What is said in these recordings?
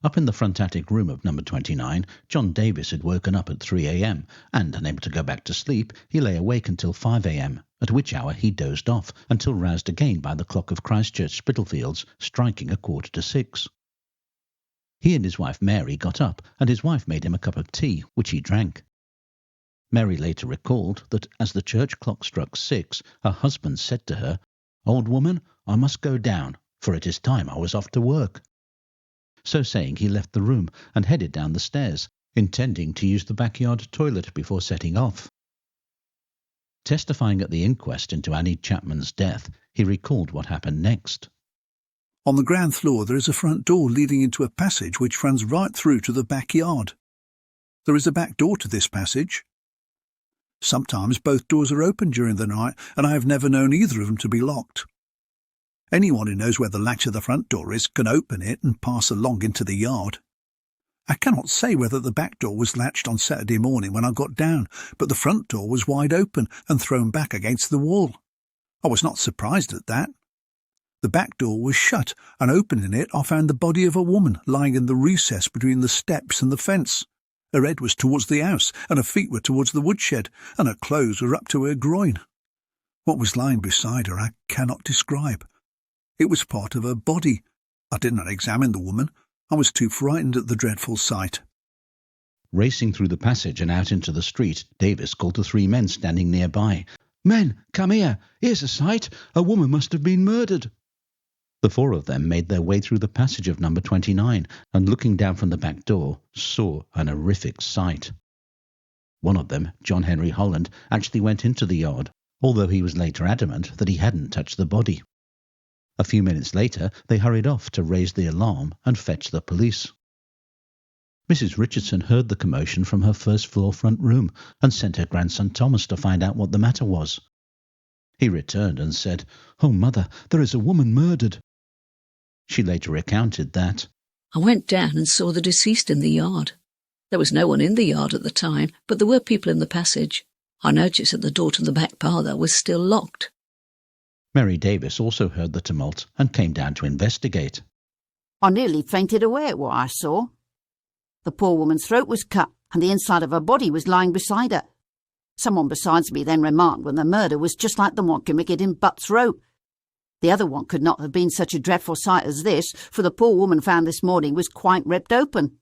Up in the front attic room of number 29, John Davis had woken up at 3 a.m, and, unable to go back to sleep, he lay awake until 5 a.m, at which hour he dozed off, until roused again by the clock of Christchurch Spitalfields striking 6:15. He and his wife Mary got up, and his wife made him a cup of tea, which he drank. Mary later recalled that as the church clock struck 6, her husband said to her, "Old woman, I must go down, for it is time I was off to work." So saying, he left the room and headed down the stairs, intending to use the backyard toilet before setting off. Testifying at the inquest into Annie Chapman's death, he recalled what happened next. On the ground floor there is a front door leading into a passage which runs right through to the backyard. There is a back door to this passage. Sometimes both doors are open during the night, and I have never known either of them to be locked. Anyone who knows where the latch of the front door is can open it and pass along into the yard. I cannot say whether the back door was latched on Saturday morning when I got down, but the front door was wide open and thrown back against the wall. I was not surprised at that. The back door was shut, and opening it I found the body of a woman lying in the recess between the steps and the fence. Her head was towards the house, and her feet were towards the woodshed, and her clothes were up to her groin. What was lying beside her I cannot describe. It was part of her body. I did not examine the woman. I was too frightened at the dreadful sight. Racing through the passage and out into the street, Davis called to 3 men standing nearby. "Men, come here! Here's a sight! A woman must have been murdered!" The 4 of them made their way through the passage of number 29 and, looking down from the back door, saw an horrific sight. One of them, John Henry Holland, actually went into the yard, although he was later adamant that he hadn't touched the body. A few minutes later, they hurried off to raise the alarm and fetch the police. Mrs. Richardson heard the commotion from her first-floor front room and sent her grandson Thomas to find out what the matter was. He returned and said, "Oh, Mother, there is a woman murdered." She later recounted that, "I went down and saw the deceased in the yard. There was no one in the yard at the time, but there were people in the passage. I noticed that the door to the back parlour was still locked." Mary Davis also heard the tumult and came down to investigate. "I nearly fainted away at what I saw. The poor woman's throat was cut and the inside of her body was lying beside her. Someone besides me then remarked when the murder was just like the one committed in Butt's Row. The other one could not have been such a dreadful sight as this, for the poor woman found this morning was quite ripped open.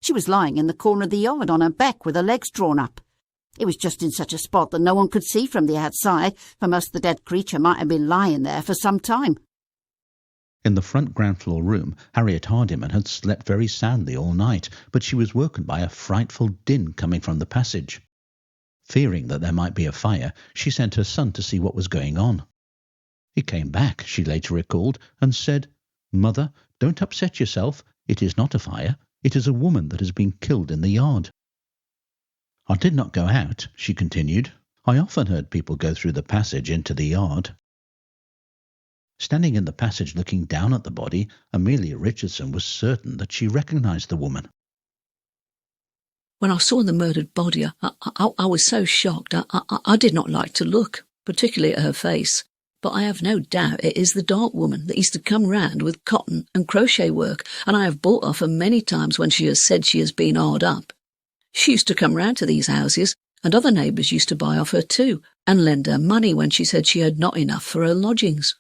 She was lying in the corner of the yard on her back with her legs drawn up. It was just in such a spot that no one could see from the outside, for most the dead creature might have been lying there for some time." In the front ground floor room, Harriet Hardiman had slept very soundly all night, but she was woken by a frightful din coming from the passage. Fearing that there might be a fire, she sent her son to see what was going on. He came back, she later recalled, and said, "Mother, don't upset yourself. It is not a fire. It is a woman that has been killed in the yard." "I did not go out," she continued. "I often heard people go through the passage into the yard." Standing in the passage looking down at the body, Amelia Richardson was certain that she recognised the woman. "When I saw the murdered body, I was so shocked. I did not like to look, particularly at her face. But I have no doubt it is the dark woman that used to come round with cotton and crochet work, and I have bought off her many times when she has said she has been hard up. She used to come round to these houses, and other neighbours used to buy off her too, and lend her money when she said she had not enough for her lodgings."